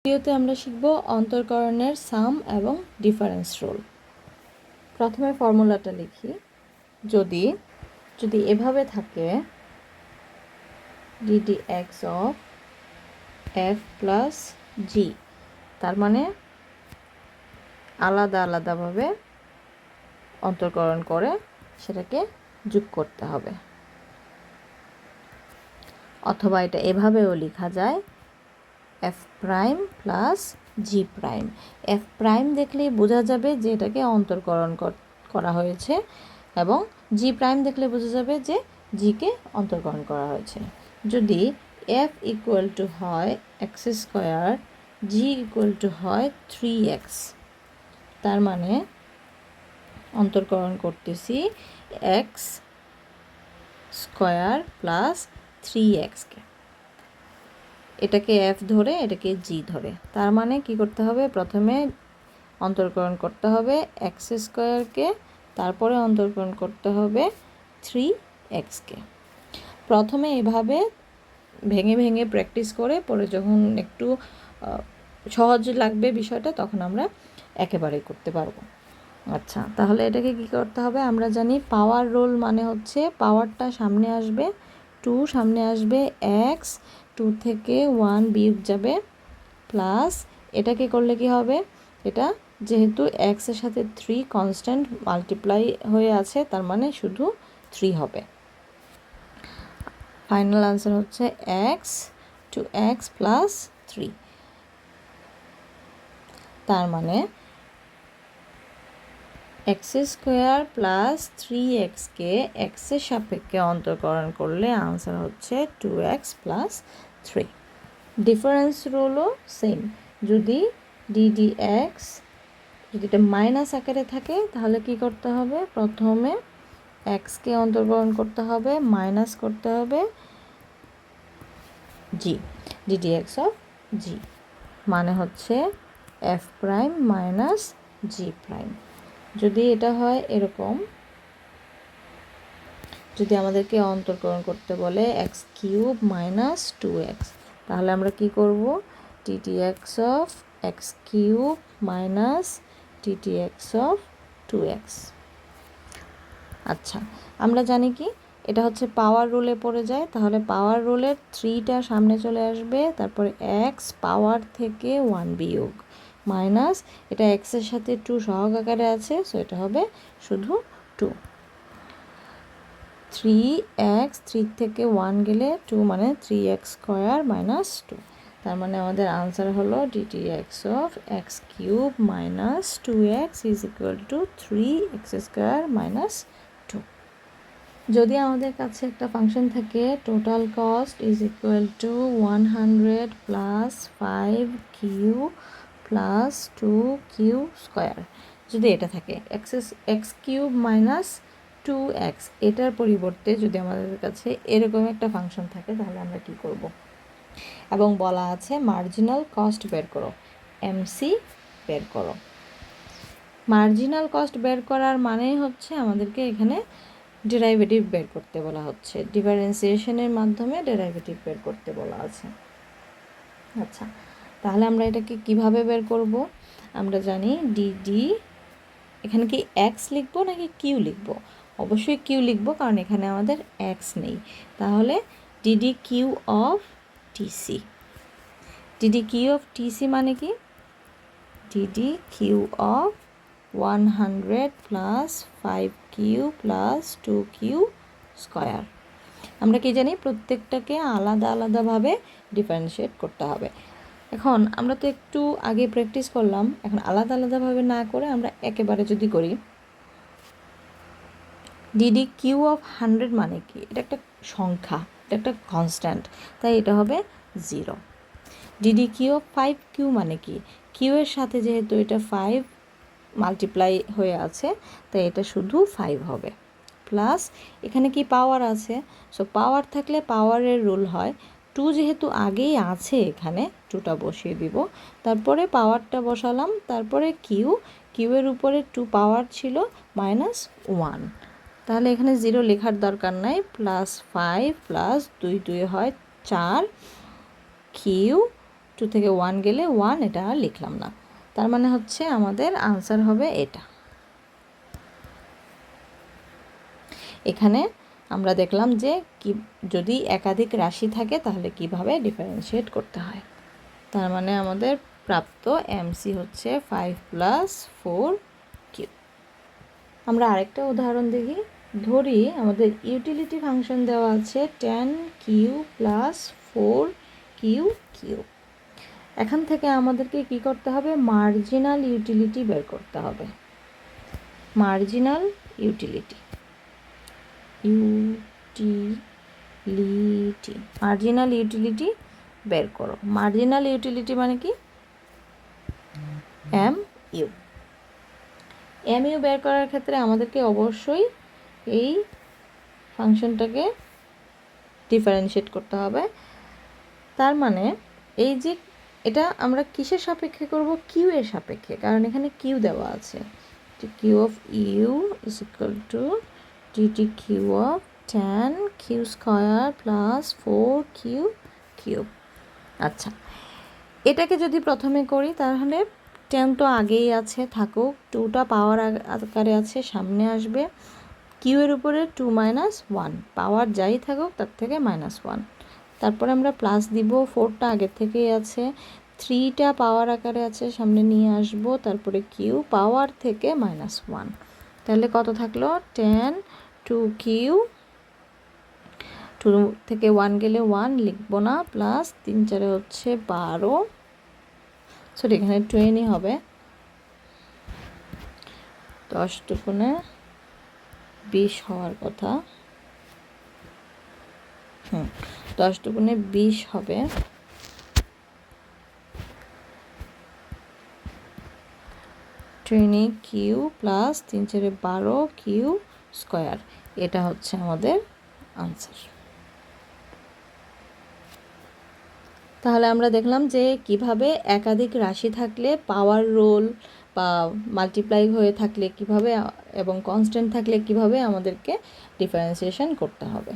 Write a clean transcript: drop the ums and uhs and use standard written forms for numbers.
ভিডিওতে আমরা শিখব অন্তরকরণের সাম এবং ডিফারেন্স রুল। প্রথমে ফর্মুলাটা লিখি। যদি যদি এভাবে থাকে DD X of F plus G, তার মানে আলাদা আলাদাভাবে অন্তরকরণ করে সেটাকে যোগ করতে হবে। অথবা এটা এভাবেও লেখা যায় এফ প্রাইম প্লাস জি প্রাইম। এফ প্রাইম দেখলেই বোঝা যাবে যে এটাকে অন্তরকরণ করা হয়েছে, এবং জি প্রাইম দেখলে বোঝা যাবে যে জিকে অন্তরকরণ করা হয়েছে। যদি এফ ইকুয়াল টু হয় x square, G equal to হয় 3x, তার মানে অন্তরকরণ করতেছি এক্স স্কোয়ার প্লাস 3xকে। এটাকে এফ ধরে এটাকে জি ধরে, তার মানে কি করতে হবে, প্রথমে অন্তরকরণ করতে হবে এক্স স্কোয়ারকে, তারপরে অন্তরকরণ করতে হবে 3xকে। প্রথমে এভাবে ভেঙে ভেঙে প্র্যাকটিস করে পরে যখন একটু সহজ লাগবে বিষয়টা, তখন আমরা একেবারেই করতে পারবো। আচ্ছা, তাহলে এটাকে কি করতে হবে, আমরা জানি পাওয়ার রুল মানে হচ্ছে পাওয়ারটা সামনে আসবে 2, সামনে আসবে এক্স, 2 থেকে 1 বিয়োগ যাবে, প্লাস এটাকে করলে কি হবে, এটা যেহেতু এক্সের সাথে 3 কনস্ট্যান্ট মাল্টিপ্লাই হয়ে আছে, তার মানে শুধু 3 হবে। ফাইনাল আনসার হচ্ছে এক্স টু এক্স প্লাস 3। তার মানে এক্স স্কোয়ার প্লাস 3xকে এক্সের সাপেক্ষে অন্তরকরণ করলে আনসার হচ্ছে 2x প্লাস 3। ডিফারেন্স রুলও সেম। যদি ডিডি এক্স যদি এটা মাইনাস আকারে থাকে তাহলে কি করতে হবে, প্রথমে এক্সকে অন্তর্করণ করতে হবে, মাইনাস করতে হবে জি, ডিডি এক্স অফ জি, মানে হচ্ছে এফ প্রাইম মাইনাস জি প্রাইম। যদি এটা হয় এরকম, যদি আমাদেরকে অন্তরকরণ করতে বলে এক্স কিউব মাইনাস 2x, তাহলে আমরা কি করব, DD X of x cube minus DD X of 2x। আচ্ছা, আমরা জানি কি এটা হচ্ছে পাওয়ার রুলে পড়ে যায়, তাহলে পাওয়ার রুলের 3টা সামনে চলে আসবে, তারপরে এক্স পাওয়ার থেকে 1 বিয়োগ, মাইনাস এটা এক্সের সাথে 2 সহগ আকারে আছে, সো এটা হবে শুধু 2। 3x, 3 থেকে 1 গেলে 2, মানে 3x স্কোয়ার মাইনাস 2। তার মানে আমাদের আনসার হলো DD X of x cube minus 2x is equal two 3x square minus 2। যদি আমাদের কাছে একটা ফাংশন থাকে total cost is equal two 100 plus 5q plus 2q square, যদি এটা থাকে এক্স কিউব মাইনাস 2x, এটার পরিবর্তে যদি আমাদের কাছে এরকম একটা ফাংশন থাকে, তাহলে আমরা কি করব, এবং বলা আছে মার্জিনাল কস্ট বের করো, এমসি বের করো। মার্জিনাল কস্ট বের করার মানেই হচ্ছে আমাদেরকে এখানে ডেরাইভেটিভ বের করতে বলা হচ্ছে, ডিফারেন্সিয়েশনের মাধ্যমে ডেরাইভেটিভ বের করতে বলা আছে। আচ্ছা, তাহলে আমরা এটাকে কিভাবে বের করব, আমরা জানি ডিডি, এখানে কি এক্স লিখবো নাকি কিউ লিখবো, অবশ্যই কিউ লিখবো কারণ এখানে আমাদের এক্স নেই। তাহলে DD Q of TC, DD Q of TC মানে কি, DD Q of 100 plus 5q plus 2q square. আমরা কি জানি প্রত্যেকটাকে আলাদা আলাদাভাবে ডিফারেন্সিয়েট করতে হবে। এখন আমরা তো একটু আগে প্র্যাকটিস করলাম, এখন আলাদা আলাদাভাবে না করে আমরা একেবারে যদি করি, ডিডি কিউ অফ 100 মানে কি, এটা একটা সংখ্যা, এটা একটা কনস্ট্যান্ট, তাই এটা হবে 0। ডিডি কিউ অফ 5q মানে কি, কিউ এর সাথে যেহেতু এটা 5 মাল্টিপ্লাই হয়ে আছে, তাই এটা শুধু 5 হবে, প্লাস এখানে কি পাওয়ার আছে, সো পাওয়ার থাকলে পাওয়ারের রুল হয় 2, যেহেতু আগেই আছে এখানে 2টা বসিয়ে দিব, তারপরে পাওয়ারটা বসালাম, তারপরে কিউ এর উপরে 2 পাওয়ার ছিল মাইনাস 1, তাহলে এখানে 0 লেখার দরকার নাই, প্লাস 5 প্লাস 2 2 হয় 4, কিউ 2 থেকে 1 গেলে 1, এটা আর লিখলাম না। তার মানে হচ্ছে আমাদের আনসার হবে এটা। এখানে আমরা দেখলাম যে কি যদি একাধিক রাশি থাকে তাহলে কিভাবে ডিফারেন্সিয়েট করতে হয়। তার মানে আমাদের প্রাপ্ত এমসি হচ্ছে 5 + 4q। আমরা আরেকটা উদাহরণ দেখি। ধরি আমাদের ইউটিলিটি ফাংশন দেওয়া আছে 10q + 4q3। এখান থেকে আমাদেরকে কি করতে হবে? মার্জিনাল ইউটিলিটি বের করতে হবে। মার্জিনাল ইউটিলিটি মার্জিনাল ইউটিলিটি বের করো। মার্জিনাল ইউটিলিটি মানে কি? এমইউ বের করার ক্ষেত্রে আমাদেরকে অবশ্যই এই ফাংশনটাকে ডিফারেন্সিয়েট করতে হবে। তার মানে এই যে এটা আমরা কিসের সাপেক্ষে করব? কিউ এর সাপেক্ষে, কারণ এখানে কিউ দেওয়া আছে। Q of U is equal to DT Q of 10q² + 4q3। আচ্ছা, এটাকে যদি প্রথমে করি তাহলে 10 তো আগেই আছে, থাকুক। 2টা পাওয়ার আকারে আছে, সামনে আসবে। কিউ এর উপরে 2 - 1, পাওয়ার যাই থাকুক তার থেকে -1। তারপরে আমরা প্লাস দিব, 4টা আগের থেকেই আছে। 3টা পাওয়ার আকারে আছে, সামনে নিয়ে আসবো। তারপরে কিউ পাওয়ার থেকে -1, তাহলে কত থাকলো? 10 2q, 2 থেকে 1 গেলে 1 লিখবো না, প্লাস 3 4 হচ্ছে 12, সরি এখানে 20 হবে। 10 দুগুণে 20 হওয়ার কথা। 10 দুগুণে 20 হবে। 20q + 3 4 12q², এটা হচ্ছে আমাদের আনসার। তাহলে আমরা দেখলাম যে কিভাবে একাধিক রাশি থাকলে পাওয়ার রোল বা মাল্টিপ্লাই হয়ে থাকলে কিভাবে এবং কনস্ট্যান্ট থাকলে কিভাবে আমাদেরকে ডিফারেন্সিয়েশন করতে হবে।